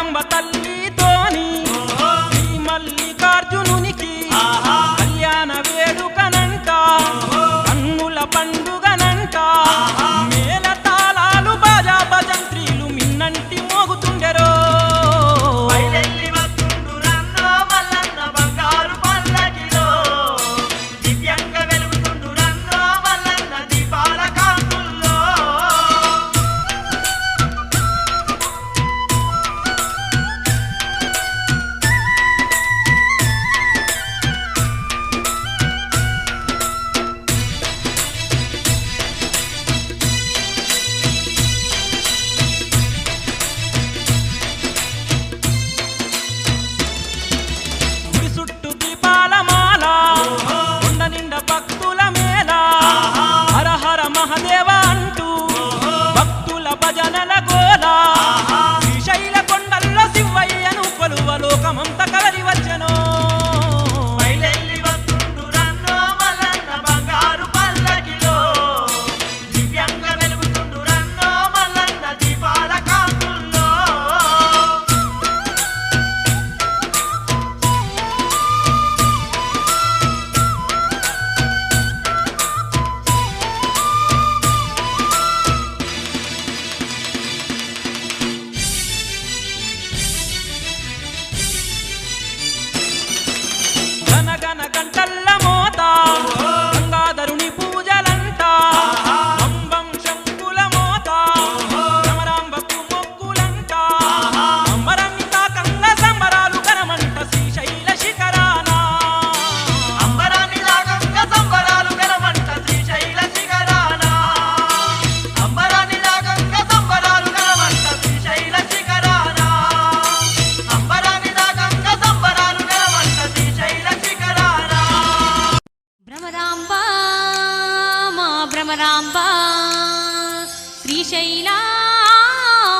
భ్రమరాంబ తల్లితోని శ్రీ మల్లికార్జునునికి కళ్యాణ వేడుకనంట కన్నుల పండుగనంట మేళ తాళాలు బాజా భజంత్రీలు మిన్నంటి మోగుతుండెరో భక్తుల మేళ హర హర మహదేవ అంటూ భక్తుల భజనల గోల శ్రీశైల కొండల్లో శివయ్యను కొలువ లోకమంత కదలి వచ్చెను గనగన గంటల్ల మోత గంగాధరుని పూజలంట బంబం శంకుల మోత భ్రమరాంబకు మొక్కులంట అంబరాన్ని తాకంగా సంబరాలు గనమంట శ్రీశైల శిఖరాన అంబరాన్ని తాకంగా సంబరాలు గనమంట శ్రీశైల శిఖరాన అంబరాన్ని తాకంగా సంబరాలు గనమంట శ్రీశైల శిఖరాన అంబరాన్ని తాకంగా సంబరాలు గనమంట శ్రీశైల భ్రమరాంబ మా భ్రమరాంబ శ్రీశైల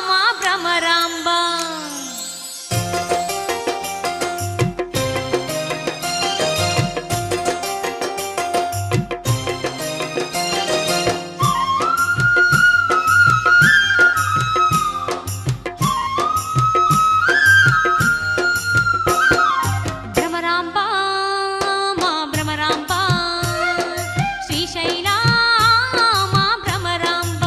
మా భ్రమరాంబ భ్రమరాంబ మా భ్రమరాంబ శ్రీశైల మా భ్రమరాంబ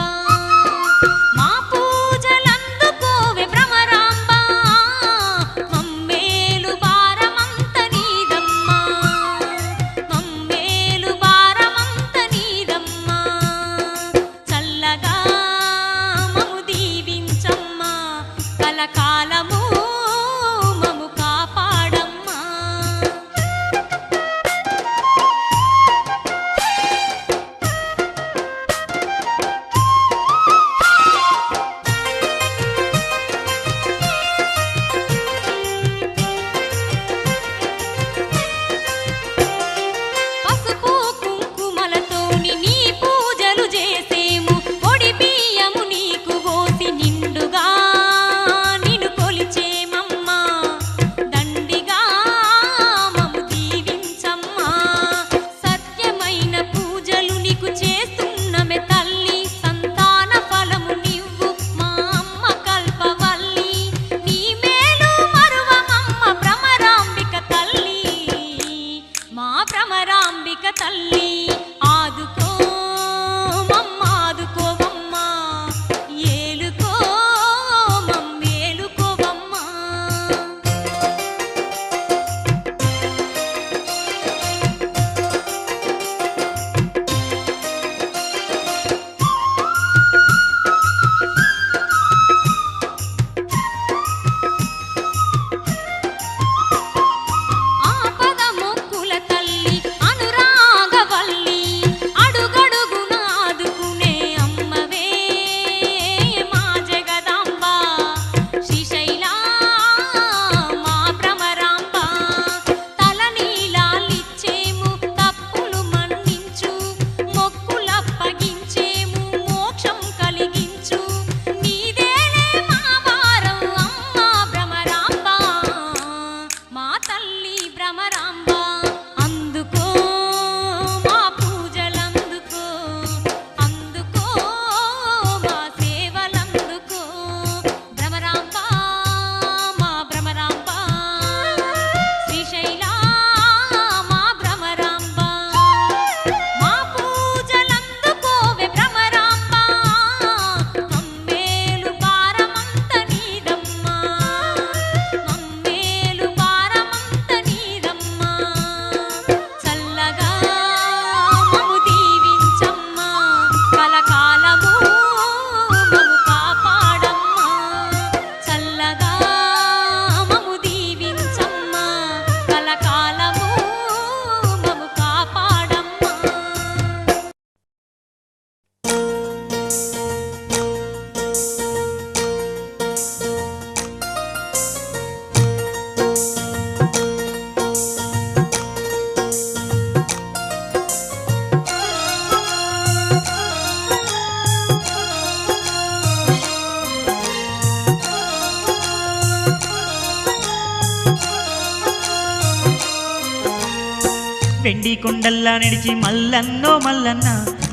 వెండి కొండల్లా నడిచి మల్లన్నో మల్లన్న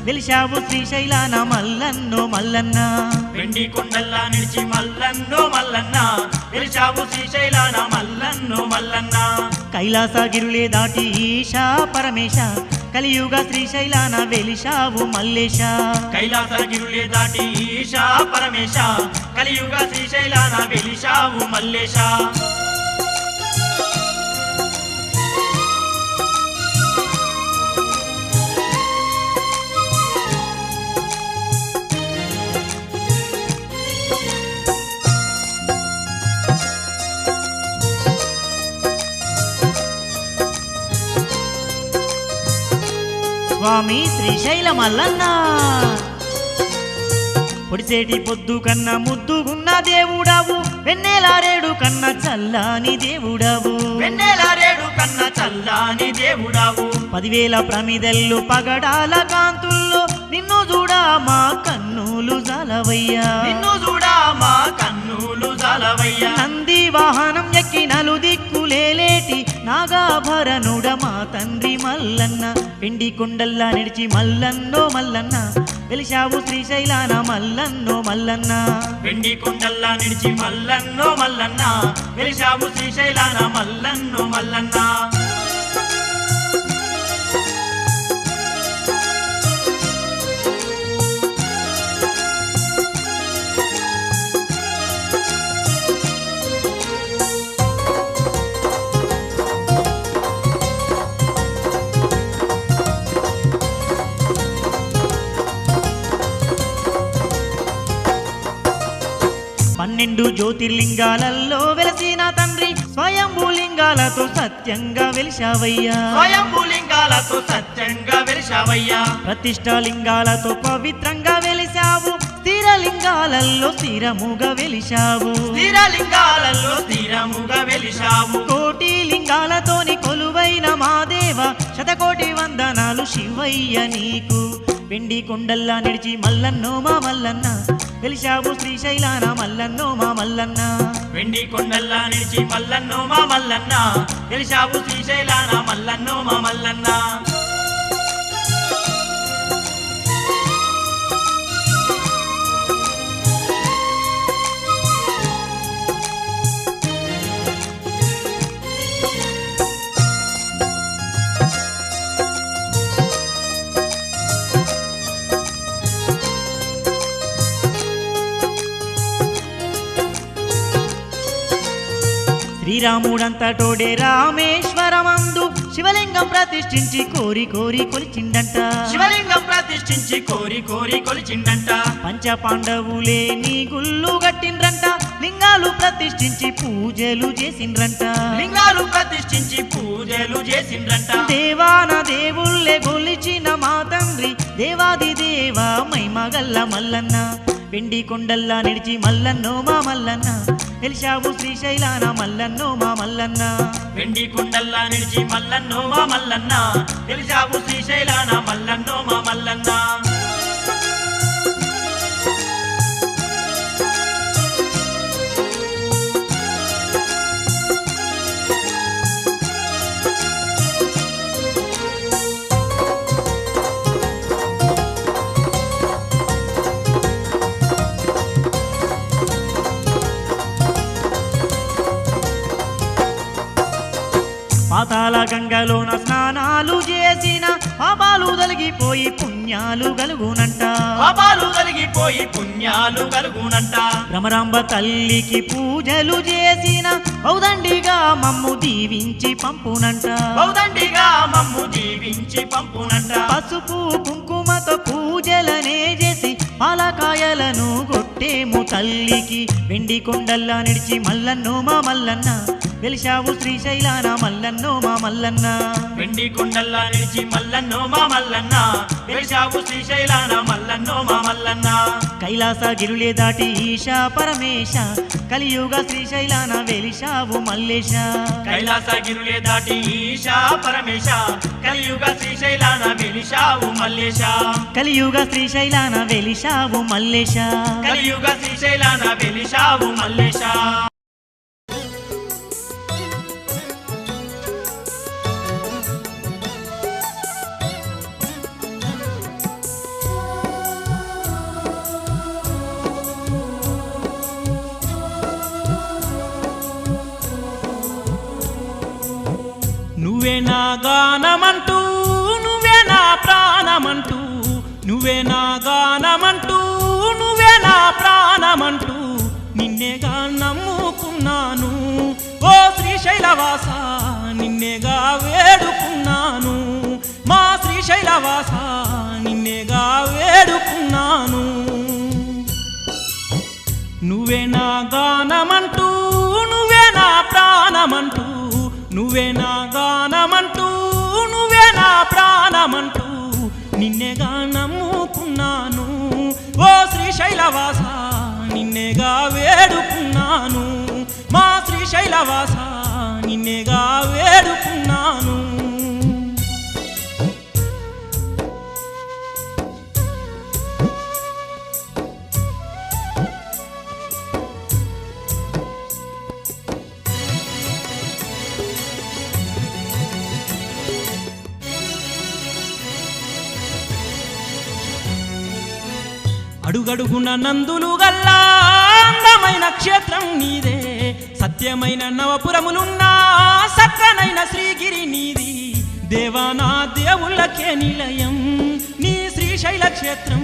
వెలిశావు శ్రీశైలాన మల్లన్నో మల్లన్న వెండి కొండల్లా నిలిచి మల్లన్నో మల్లన్న వెలిశావు శ్రీశైలాన మల్లన్నో మల్లన్న కైలాసగిరులే దాటి ఈశా పరమేశ కలియుగ శ్రీశైలాన వెలిశావు మల్లేశ కైలాసగిరులే దాటి ఈశా పరమేశ కలియుగ శ్రీశైలాన వెలిశావు మల్లేశ స్వామి శ్రీశైల మల్లన్న పొడిసేటి పొద్దు కన్నా ముద్దుగున్న దేవుడావు వెన్నెలారేడు కన్నా చల్లాని దేవుడావు వెన్నెలారేడు కన్నా చల్లాని దేవుడావు 10,000 ప్రమిదెల్లు పగడాల కాంతుల్లో నిన్ను చూడా మా కన్నులు జాలవయ్యా నిన్ను చూడా మా కన్నులు జాలవయ్యా నంది వాహనం ఎక్కి నలుదిక్కులేటి నాగాభరణుడ మా తండ్రి మల్లన్న వెండి కొండల్లా నిడిచి మల్లన్నో మల్లన్న వెలిశావు శ్రీశైలాన మల్లన్నో మల్లన్న వెండి కొండల్లా నిడిచి మల్లన్నో మల్లన్న వెలిశావు శ్రీశైలాన మల్లన్నో మల్లన్న పన్నెండు జ్యోతిర్లింగాలలో వెలసిన తండ్రి స్వయంభూలింగాలతో సత్యంగా వెలిశావయ్యా స్వయంభూలింగాలతో సత్యంగా వెలిశావయ్యా ప్రతిష్టాలింగాలతో పవిత్రంగా వెలిశావు స్థిరలింగాలలో స్థిరముగా వెలిశావు స్థిరలింగాలలో స్థిరముగా వెలిశావు కోటి లింగాలతోని కొలువైన మా దేవ శతకోటి వందనాలు శివయ్య నీకు వెండి కొండల్లా నిడిచి మల్లన్నో మా మల్లన్న వెలిశావు శ్రీశైలాన మల్లన్నో మా మల్లన్న వెండి కొండల్లా నిడిచి మల్లన్నో మా మల్లన్న వెలిశావు శ్రీశైలాన మల్లన్నో మా మల్లన్న శ్రీరాముడంతటోడే రామేశ్వరమందు శివలింగం ప్రతిష్ఠించి కోరి కోరి కొలిచిండంట శివలింగం ప్రతిష్ఠించి కోరి కోరి కొలిచిండంట పంచ పాండవులే నీ గుళ్ళు గట్టిండ్రంట లింగాలు ప్రతిష్ఠించి పూజలు చేసిండ్రంట లింగాలు ప్రతిష్ఠించి పూజలు చేసిండ్రంట దేవాన దేవుళ్ళే గొలిచిన మా తండ్రి దేవాది దేవా మైమగల్ల మల్లన్న వెండి కొండల్లా నిడిచి మల్లన్నో మా మల్లన్న వెలిశావు శ్రీశైలాన మల్లన్నో మా మల్లన్న వెండి కొండల్లా నిడిచి మల్లన్నో మా మల్లన్న వెలిశావు శ్రీశైలాన మల్లన్నో మా మల్లన్న పాతాళ గంగలోన స్నానాలు చేసిన పాపాలు తొలగిపోయి పుణ్యాలు కలుగునంట పాపాలు తొలగిపోయి పుణ్యాలు కలుగునంట భ్రమరాంబ తల్లికి పూజలు చేసిన ఔదండిగా మమ్ము దీవించి పంపునంట ఔదండిగా మమ్ము దీవించి పంపునంట పసుపు కుంకుమతో పూజలనే చేసి పాలకాయలను కొట్టేము తల్లికి వెండి కొండల్లా నిడిచి మల్లన్నో మా మల్లన్న వెలిశావు శ్రీశైలాన మల్లన్నో మా మల్లన్న వెండి కొండల్లా నిలిచి మల్లన్నో మా మల్లన్న వెలిశావు శ్రీశైలాన మల్లన్నో మా మల్లన్న కైలాసగిరులే దాటి ఈశా పరమేశ కలియుగ శ్రీశైలాన వెలిశావు మల్లేశ కైలాసగిరులే దాటి ఈశా పరమేశ కలియుగ శ్రీశైలాన వెలిశావు మల్లేశ కలియుగ శ్రీశైలాన వెలిశావు మల్లేశ కలియుగ శ్రీశైలాన వెలిశావు మల్లేశ గానమంటూ నువ్వే నా ప్రాణమంటూ నువ్వే నా గానమంటూ నువ్వే నా ప్రాణమంటూ నిన్నేగా నమ్ముకున్నాను ఓ శ్రీశైలవాస నిన్నేగా వేడుకున్నాను మా శ్రీశైలవాస నిన్నేగా వేడుకున్నాను నువ్వే నా గానమంటూ నువ్వే నా ప్రాణమంటూ నువ్వే నా గానమంటూ నువ్వే నా ప్రాణమంటూ నిన్నేగా నమ్ముకున్నాను ఓ శ్రీశైలవాస నిన్నేగా వేడుకున్నాను మా శ్రీశైలవాస నిన్నేగా వేడుకున్నాను అడుగడుగున నందులు గల్లా అందమైన క్షేత్రం నీదే సత్యమైన నవపురములున్నా సక్కనైన శ్రీగిరి నీది దేవానా దేవుళ్ళకే నిలయం నీ శ్రీశైల క్షేత్రం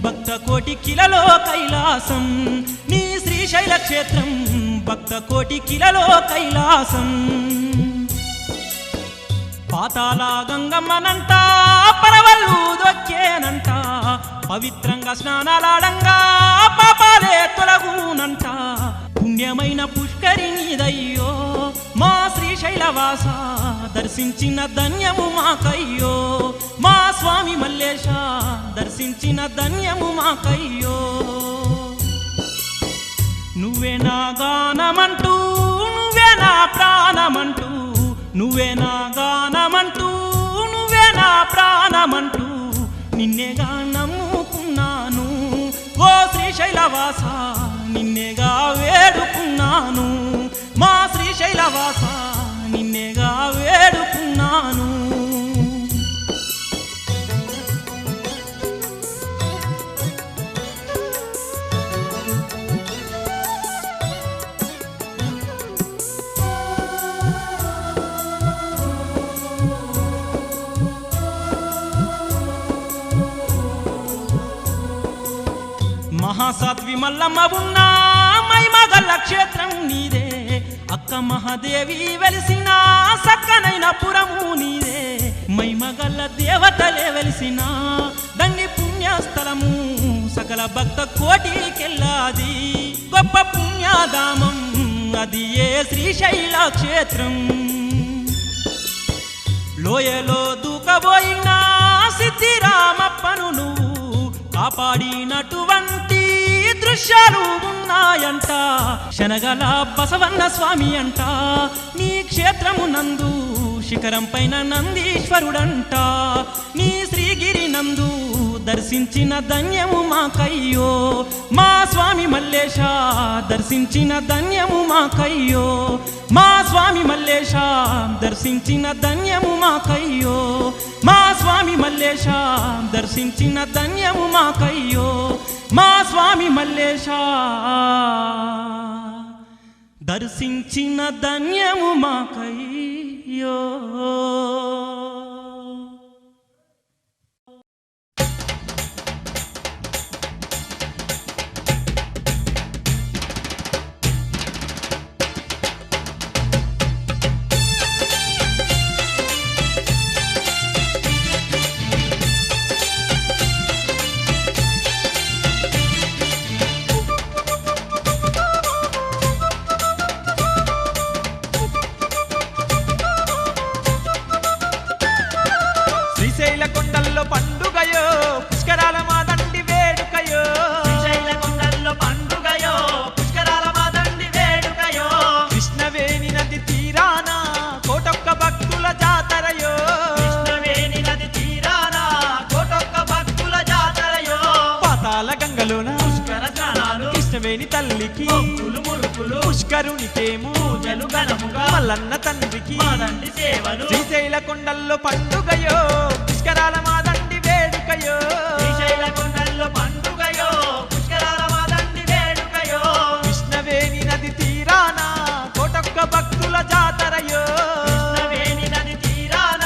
భక్త కోటి కిలలో కైలాసం నీ శ్రీశైల క్షేత్రం భక్త కోటి కిలలో కైలాసం పాతాళ గంగమ్మనంట పరవళ్ళు దొక్కేనంట పవిత్రంగా స్నానాలాడంగా పాపాలే తొలగునంట పుణ్యమైన పుష్కరిణిదయ్యో మా శ్రీశైలవాస దర్శించిన ధన్యము మాకయ్యో మా స్వామి మల్లేశ దర్శించిన ధన్యము మాకయ్యో నువ్వే నా గానమంటూ నువ్వే నా ప్రాణమంటూ నువ్వే నా గానమంటూ నువ్వే నా ప్రాణమంటూ నిన్నేగా నమ్ముకున్నాను ఓ శ్రీశైలవాస నిన్నేగా వేడుకున్నాను మా శ్రీశైలవాస నిన్నేగా వేడుకున్నాను మహాసాత్వి మల్లమ్మ ఉన్న మైమగల్ల క్షేత్రం నీదే అక్క మహాదేవి వెలిసిన సక్కనైన పురము నీదే మైమగల్ల దేవతలే వెలిసిన దండి పుణ్యస్థలము సకల భక్త కోటికెళ్ళాది గొప్ప పుణ్యధామం అది ఏ శ్రీశైల క్షేత్రం లోయలో దూకబోయిన సిద్ధిరామప్పను నువ్వు కాపాడినటువంటి దృశ్యాలు ఉన్నాయంట శనగల బసవన్న స్వామి అంట నీ క్షేత్రము నందు శిఖరం పైన నందీశ్వరుడంట నీ శ్రీగిరి నందు దర్శించిన ధన్యము మాకయ్యో మా స్వామి మల్లేశ దర్శించిన ధన్యము మాకయ్యో మా స్వామి మల్లేశ దర్శించిన ధన్యము మాకయ్యో మా స్వామి మల్లేశ దర్శించిన ధన్యము మాకయ్యో మా స్వామి మల్లేశ దర్శించిన ధన్యము మాకయ్యో కొండల్లో పండుగయో పుష్కరాల మా దండి వేడుకయో శ్రీశైల కొండల్లో పండుగయో పుష్కరాల మా దండి వేడుకయో కృష్ణవేణి నది తీరాన కోటొక్క భక్తుల జాతరయో కృష్ణవేణి నది తీరాన కోటొక్క భక్తుల జాతరయో పాతాళ గంగలోన పుష్కర స్నానాలు కృష్ణవేణి తల్లికి మొక్కులు మురుకులు పుష్కరునికేమో పూజలు ఘనముగా మల్లన్న తండ్రికి మా దండి సేవలు శ్రీశైల కొండల్లో పండుగయో పుష్కరాల మా దండి వేడుకయో శ్రీశైల కొండల్లో పండుగయో పుష్కరాల మా దండి వేడుకయో కృష్ణవేణి నది తీరాన కోటొక్క భక్తుల జాతరయో కృష్ణవేణి నది తీరాన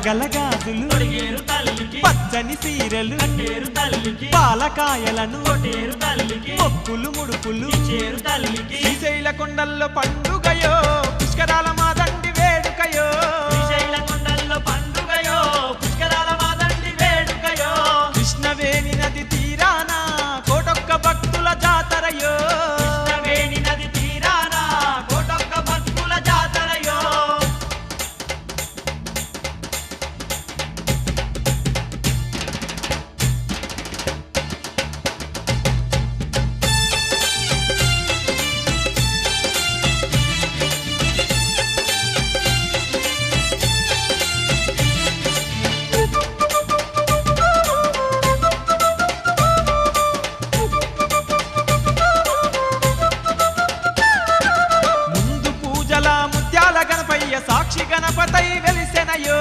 నగల గాజులు తొడిగేరు తల్లికి పచ్చని సీరలు కట్టేరు తల్లికి పాలకాయలను కొట్టేరు తల్లికి మొక్కులు ముడుపులు చేరు తల్లికి శ్రీశైల కొండల్లో పండుగయో పుష్కరాల మాదండి వేడుకయో శ్రీశైల కొండల్లో పండుగయో పుష్కరాల మాదండి వేడుకయో కృష్ణవేణి నది తీరాన కోటొక్క భక్తుల జాతరయో కృష్ణవేణి నది తీరాన కోటొక్క భక్తుల జాతరయో ముందు పూజల ముత్యాల గణపయ్య సాక్షి గణపతై వెలిసెనయో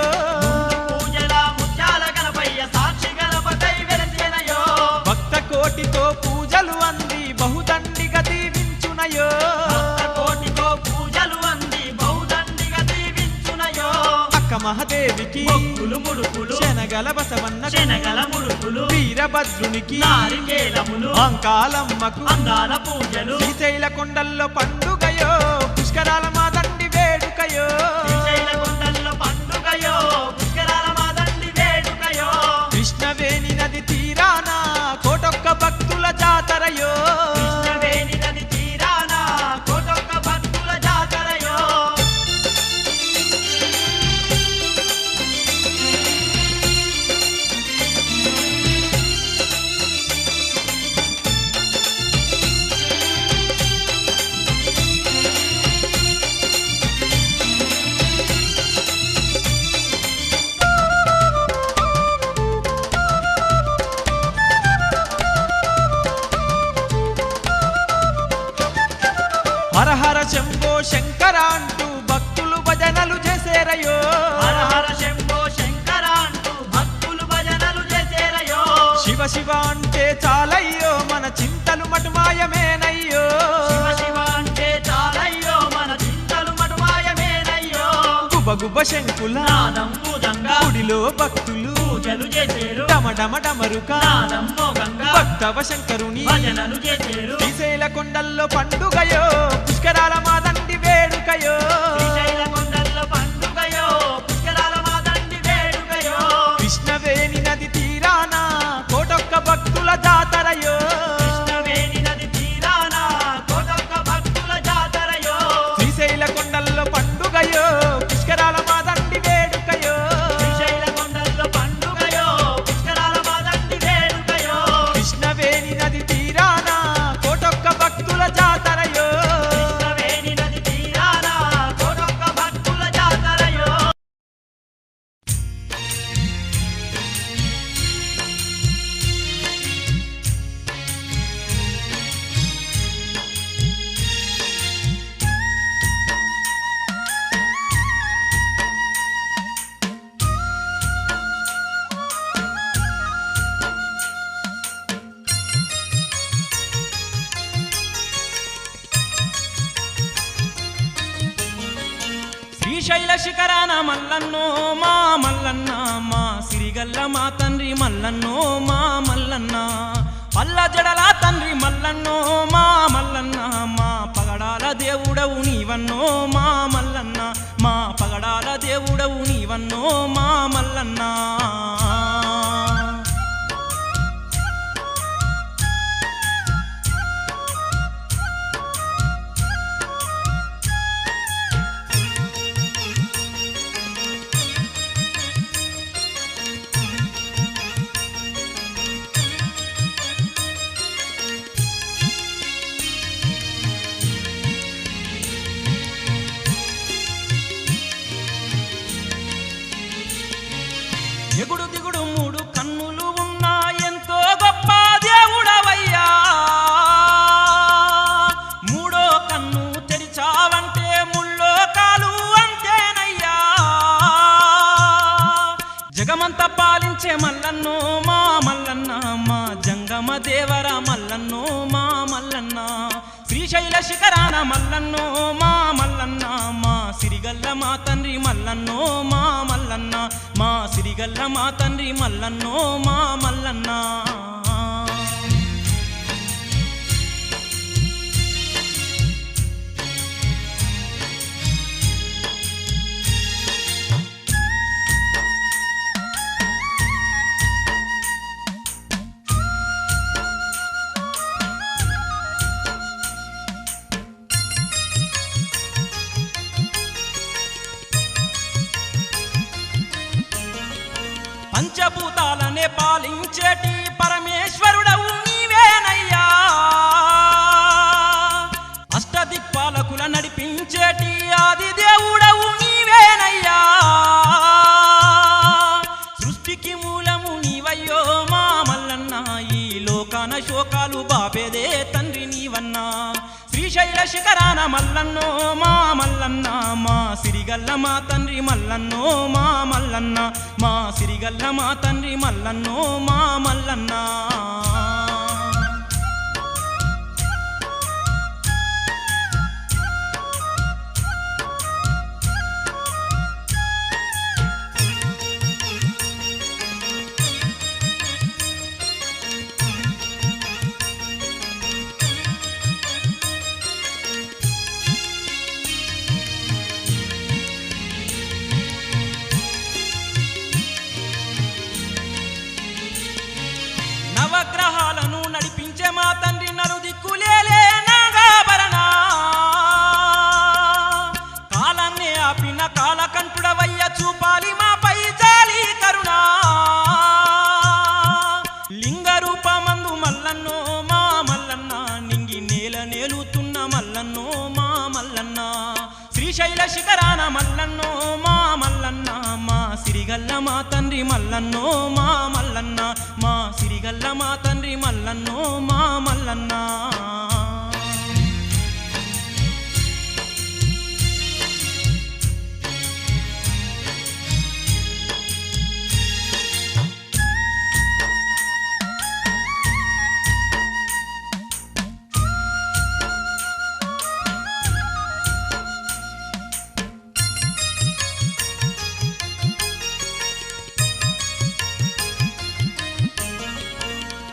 పూజల ముత్యాల గణపయ్య సాక్షి గణపతై వెలిసేనయో భక్త కోటితో పూజలు అంది బహుదండిగా దీవించునయో భక్త కోటితో పూజలు అంది బహుదండిగా దీవించునయో అక్క మహాదేవికి మొక్కులు ముడుపులు శనగల బసవన్న శనగల ముడుపులు వీరభద్రునికి నారికేలములు అంకాలమ్మకు అందాల పూజలు శ్రీశైల కొండల్లో పండుగయో పుష్కరాల మాదండి వేడుకయో శ్రీశైల కొండల్లో పండుగయో పుష్కరాల మాదండి వేడుకయో కృష్ణవేణి నది తీరాన కోటొక్క భక్తుల జాతరయో కృష్ణవేణి నది తీరాన కోటొక్క భక్తుల జాతరయో హర హర శంభో శంకర అంటూ భక్తులు భజనలు చేసేరయో హర హర శంభో శంకర అంటూ భక్తులు భజనలు చేసేరయో శివ శివ అంటే చాలయ్యో మన చింతలు మటుమాయమేనయ్యో శివ శివ అంటే చాలయ్యో మన చింతలు మటుమాయమేనయ్యో గుబ గుబ శంకుల నాదం భూతంగా గుడిలో భక్తులు పూజలు చేసేరు డమడమ డమరుక నాదం మోగంగా భక్తవ శంకరుని భజనలు చేసేరు శ్రీశైల కొండల్లో పండుగయో పుష్కరాల మాదండి వేడుకయో శ్రీశైల కొండల్లో పండుగయో పుష్కరాల మాదండి వేడుకయో కృష్ణవేణి నది తీరాన కోటొక్క భక్తుల జాతరయో కృష్ణవేణి నది తీరాన కోటొక్క భక్తుల జాతరయో శ్రీశైల కొండల్లో పండుగయో పుష్కరాల మాదండి వేడుకయో శ్రీశైల కొండల్లో పండుగయో పుష్కరాల మాదండి వేడుకయో కృష్ణవేణి నది తీరాన కోటొక్క భక్తుల జాతరయో కృష్ణవేణి నది తీరాన కోటొక్క భక్తుల జాతరయో శ్రీశైల శిఖరాన మల్లన్నో మా మల్లన్న మా సిరిగల్ల మా తండ్రి మల్లన్నో మా మల్లన్న పల్ల జడల తండ్రి మల్లన్నో మా మల్లన్న మా పగడాల దేవుడవు నీవన్నో మా మల్లన్న మా పగడాల దేవుడవు నీవన్నో మా మల్లన్న ఎగుడు దిగుడు మూడు కన్నులు ఉన్నా ఎంతో గొప్ప దేవుడవయ్యా మూడో కన్ను తెరిచావంటే ముళ్ళో కాలు అంతేనయ్యా జగమంతా పాలించే మల్లన్నో మా మల్లన్న మా జంగమ దేవర మల్లన్నో మా మల్లన్న శ్రీశైల శిఖరాన మల్లన్నో మా మల్లన్న మా సిరిగల్ల మా తండ్రి మల్లన్నో మా మల్లన్న మల్లన్న మా సిరిగల్ల మా తండ్రి మల్లన్నో మా మల్లన్న పంచభూతాలనే పాలించేటి పరమేశ్వరుడవు నీవేనయ్యా అష్టదిక్పాలకుల నడిపించేటి ఆది దేవుడవు నీవేనయ్యా సృష్టికి మూలము నీవయ్యో మా మల్లన్న ఈ లోకాన శోకాలు బాపేదే తండ్రి నీవన్నా శ్రీశైల శిఖరాన మల్లన్నో మా మల్లన్న మా సిరిగల్ల మా తండ్రి మల్లన్నో మా మల్లన్న మా సిరిగల్ల మా తండ్రి మల్లన్నో మా మల్లన్న నవగ్రహాలను నడిపించే మా తండ్రి నలుదిక్కులేలే నాగాభరణ కాలాన్ని ఆపిన కాలకంఠుడవయ్య చూపాలి మాపై జాలి కరుణ లింగ రూపమందు మల్లన్నో మా మల్లన్న నింగి నేల నేలుతున్న మల్లన్నో మా మల్లన్న శ్రీశైల శిఖరాన మల్లన్నో మా మల్లన్న మా సిరిగల్ల మా తండ్రి మల్లన్నో మా మల్లన్న మా సిరిగల్ల మా తండ్రి మల్లన్నో మా మల్లన్న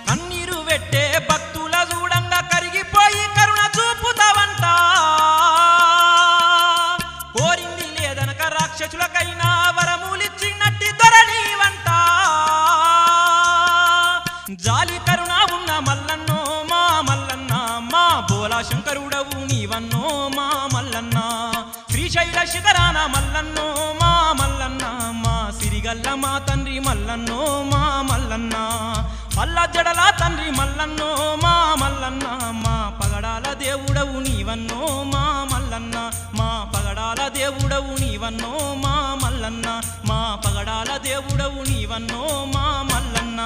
కన్నీరు పెట్టే భక్తుల చూడంగా కరిగిపోయి కరుణ చూపుతావంట కోరింది లేదనక రాక్షసులకైనా వరములిచ్చినట్టి దొరనీవంట జాలి కరుణ ఉన్న మల్లన్నో మా మల్లన్న మా బోలా శంకరుడవు నీవన్నో మా మల్లన్న శ్రీశైల శిఖరాన మల్లన్నో మా మల్లన్న మా సిరిగల్ల మా తండ్రి మల్లన్నో మా మల్లన్న పల్ల జడల తండ్రి మల్లన్నో మా మల్లన్న మా పగడాల దేవుడవు నీవన్నో మా మల్లన్న మా పగడాల దేవుడవు నీవన్నో మా మల్లన్న మా పగడాల దేవుడవు నీవన్నో మా మల్లన్న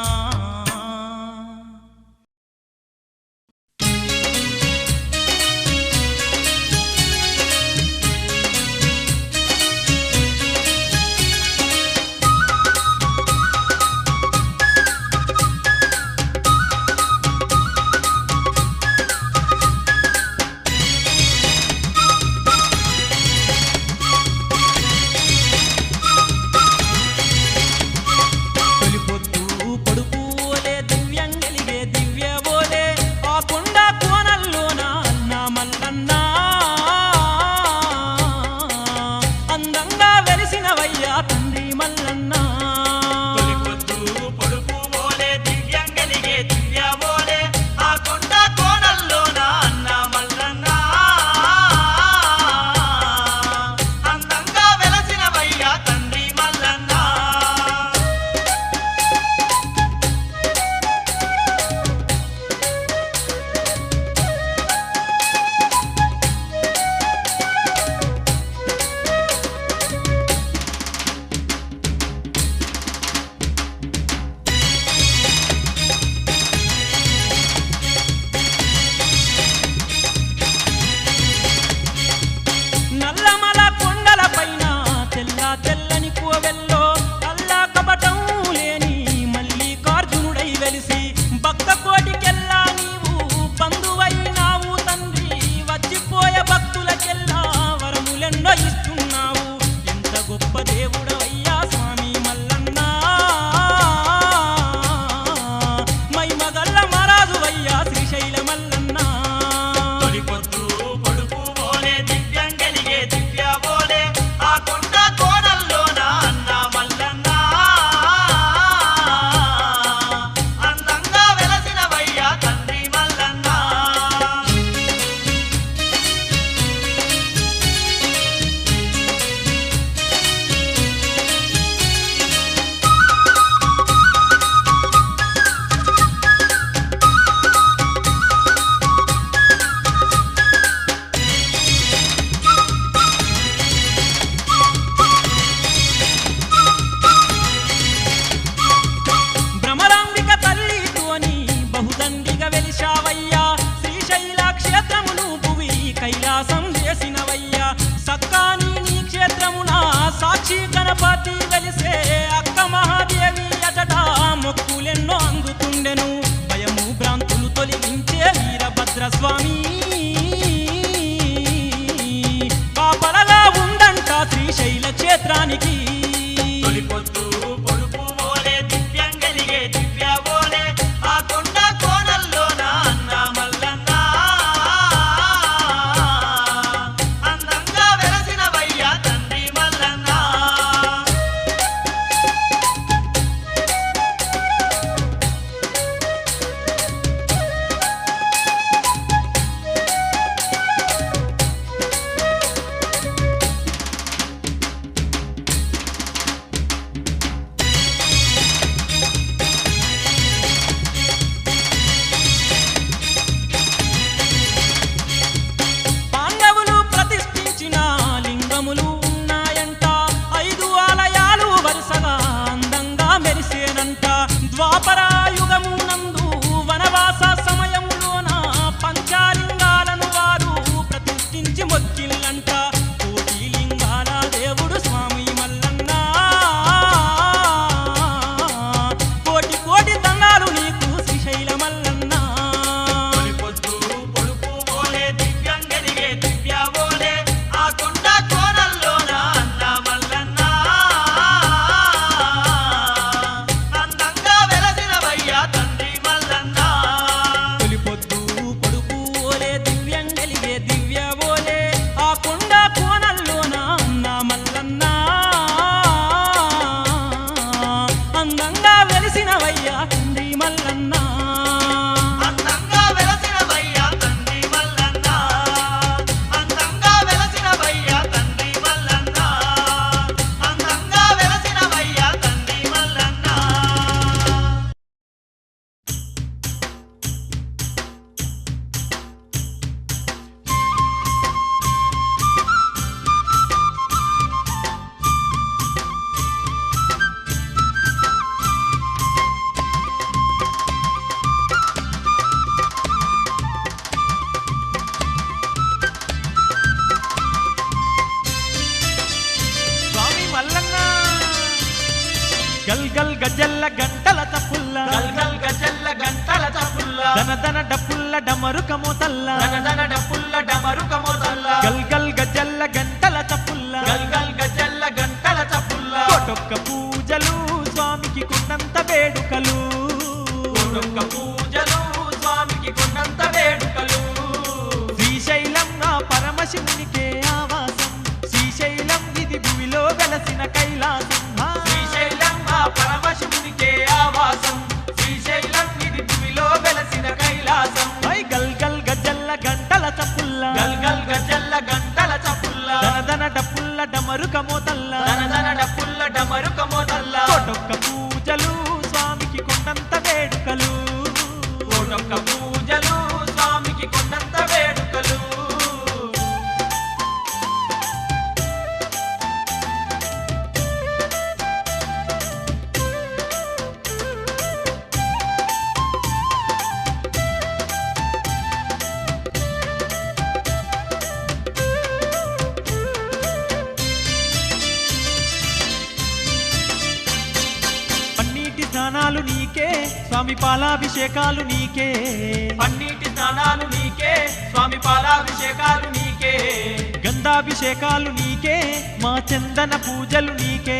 మొక్కిల్లంట ద్వాపరాయుగమునందు వనవాస సమయములోన పంచాలింగాలను వారు ప్రతిష్ఠించి మొక్కిల్లంట కోటి లింగాల దేవుడు స్వామి మల్లన్న కోటి కోటి దండాలు నీకు శ్రీశైల మల్లన్న పొద్దు పొడుపు ఓలే దివ్యం గలిగే దివ్య ఓలే ఆ కొండ కోనల్లోన అన్న మల్లన్న అందంగా వెలసినవయ్యా తండ్రి మల్లన్న తొలి పొద్దు పొడుపు ఓలే దివ్యం గలిగే దివ్య ఓలే ఆ కొండ కోనల్లోన అన్న మల్లన్న అందంగా వెలిసినవయ్యా తండ్రి మల్లన్న అందంగా వెలసినవయ్యా తండ్రి మల్లన్న అందంగా వెలసినవయ్యా తండ్రి మల్లన్న అందంగా వెలసినవయ్యా తండ్రి మల్లన్న స్వామి మల్లన్న గల్ గల్ గజల్ల గంటల చప్పుల్ల గల్గల్ గజల్ల గంటల చప్పుల్ల దన దన డప్పుల్ల డమరుకమో తల్ల దనదన డప్పుల్ల డమరుకమోతల్ల గల్ గల్ గజల్ల గంటల చప్పుల్ల గల్గల్ గజల్ల గంటల చప్పుల్ల కోటొక్క పూజలు స్వామికి కొండంత వేడుకలు కోటొక్క పూజలు స్వామికి కొండంత వేడుకలు శ్రీశైలం నా పరమశివునికే ఆవాసం శ్రీశైలం ఇది భూమిలో వెలసిన కైలాసం శ్రీశైలం ఆ పరమశివునికే ఆవాసం శ్రీశైలం ఇది భూమిలో వెలసిన కైలాసం ఐ గల్ గల్ గజల్ల గంటల చప్పుల్ల గల్గల్ గజల్ల గంటల చప్పుల్ల దన దన డప్పుల్ల డమరుకమో తల్ల దనదన డప్పుల్ల డమరుకమోతల్ల కోటొక్క పూజలు స్వామికి కొండంత వేడుకలు కోటొక్క పూజలు స్వామికి కొండంత వేడుకలు పన్నీటి స్నానాలు నీకే స్వామి పాలాభిషేకాలు నీకే పన్నీటి స్నానాలు నీకే స్వామి పాలాభిషేకాలు నీకే గంధాభిషేకాలు నీకే మా చందన పూజలు నీకే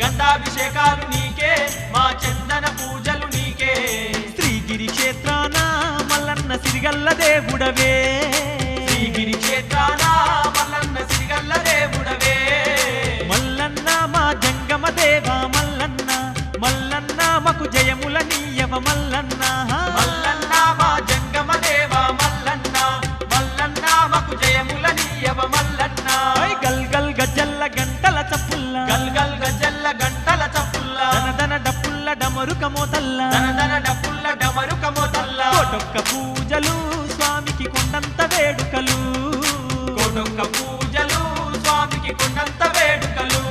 గంధాభిషేకాలు నీకే మా చందన పూజలు నీకే శ్రీగిరి క్షేత్రాన మల్లన్న సిరిగల్ల దేవుడవే శ్రీగిరి క్షేత్రాన మల్లన్న సిరిగల్ల దేవుడవే మల్లన్న మా జంగమ దేవ మల్లన్న మల్లన్న మకు జయముల నీయవ మల్లన్న మల్లన్న మా జంగమ దేవ మల్లన్న మల్లన్న మకు జయముల నీయవ మల్లన్న ఐ గల్ గల్ గజల్ల గంటల చప్పుల్ల గల్గల్ గజల్ల గంటల చప్పుల్ల దన దన డప్పుల్ల డమరుకమో తల్ల దనదన డప్పుల్ల డమరుకమోతల్ల కోటొక్క పూజలు స్వామికి కొండంత వేడుకలు కోటొక్క పూజలు స్వామికి కొండంత వేడుకలు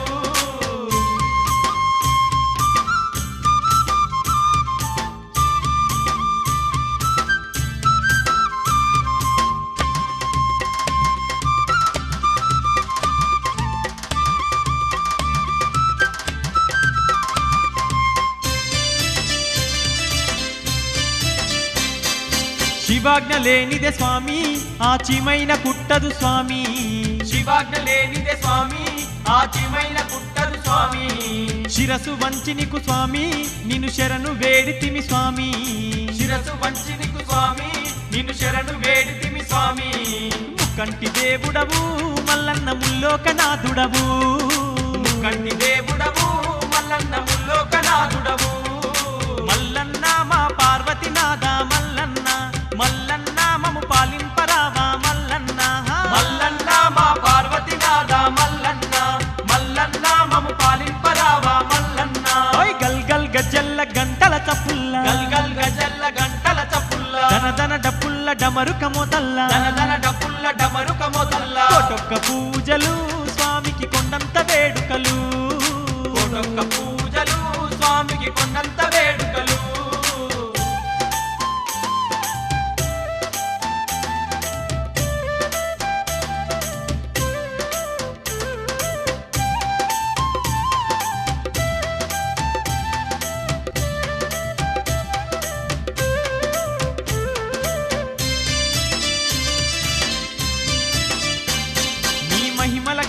శివాజ్ఞ లేనిదే స్వామి ఆచిమైన కుట్టదు స్వామి శివాజ్ఞ లేనిదే స్వామి ఆచిమైన పుట్టదు స్వామి శిరసు వంచి నీకు స్వామి నిన్ను శరణు వేడితిమి స్వామి శిరసు వంచి నీకు స్వామి నిన్ను శరణు వేడితిమి స్వామి ముక్కంటి దేవుడవు మల్లన్న ముల్లోకనాథుడవు కంటి దేవుడవు మల్లన్న ముల్లోకనాథుడవు మల్లన్న మా పార్వతీనాథ మల్లన్న మల్లన్న మము పాలింపరావా మల్లన్న మల్లన్న మా పార్వతీనాథ మల్లన్న మల్లన్న మము పాలింపరావా మల్లన్న ఓయ్ గల్ గల్ గజల్ల గంటల చప్పుల్ల గల్గల్ గజల్ల గంటల చప్పుల్ల దన దన డప్పుల్ల డమరుకమో తల్ల దనదన డప్పుల్ల డమరుకమోతల్ల కోటొక్క పూజలు స్వామికి కొండంత వేడుకలు కోటొక్క పూజలు స్వామికి కొండంత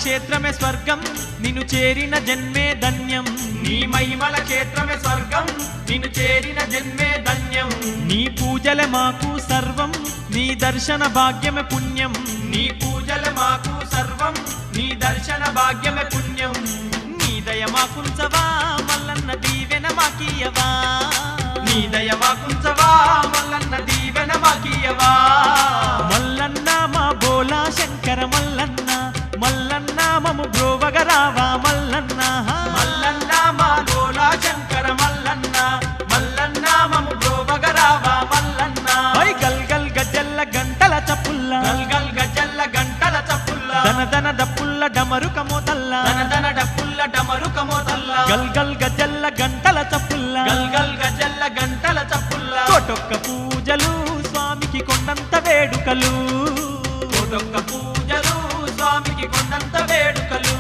క్షేత్రమే స్వర్గం నిన్ను చేరిన జన్మే ధన్యం నీ మహిమల క్షేత్రమే స్వర్గం నిన్ను చేరిన జన్మే ధన్యం నీ పూజలే మాకు సర్వం నీ దర్శన భాగ్యమే పుణ్యం నీ పూజలే మాకు సర్వం నీ దర్శన భాగ్యమే పుణ్యం నీ దయ మాకుంచవా మల్లన్న దీవెన మాకియవా నీ దయ మాకుంచవా మల్లన్న దీవెన మాకియవా మల్లన్న మా బోలా శంకర మల్లన్న మల్లన్న మము బ్రోవగరావా మల్లన్న మల్లన్న మా బోలా శంకర మల్లన్న మల్లన్న మము బ్రోవగరావా మల్లన్న హై గల్ గల్ గజల్ల గంటల చప్పుల్ల గల్ గల్ గజల్ల గంటల చప్పుల్ల దన దన డప్పుల్ల డమరుక మోతల్ల దన దన డప్పుల్ల డమరుక మోతల్ల గల్ గల్ గజల్ల గంటల చప్పుల్ల గల్ గల్ గజల్ల గంటల చప్పుల్ల కోటొక్క పూజలు స్వామికి కొండంత వేడుకలు కోటొక్క పూజలు స్వామికి కొండంత వేడుకలు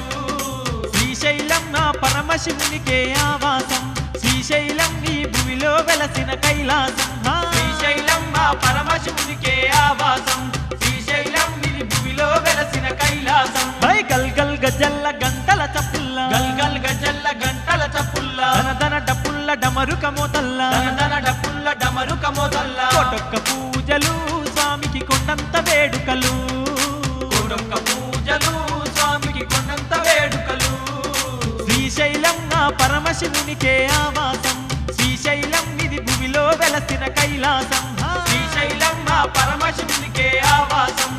శ్రీశైలం నా పరమశివునికే ఆవాసం శ్రీశైలం నీ భూమిలో వెలసిన కైలాసం శ్రీశైలం నా పరమశివునికే ఆవాసం శ్రీశైలం నీ భూమిలో వెలసిన కైలాసం హై గల్ గల్ గజల్ల గంటల చప్పుల్ల గల్ గల్ గజల్ల గంటల చప్పుల్ల దన దన డప్పుల్ల డమరుక మోతల్ల దన దన డప్పుల్ల డమరుక మోతల్ల కోటొక్క పూజలు స్వామికి కొండంత వేడుకలు కోటొక్క పూజలు స్వామికి కొండంత వేడుకలు శ్రీశైలం నా పరమశివునికే ఆవాసం శ్రీశైలం నిధి భూమిలో వెలసిన కైలాసం శ్రీశైలం నా పరమశివునికే ఆవాసం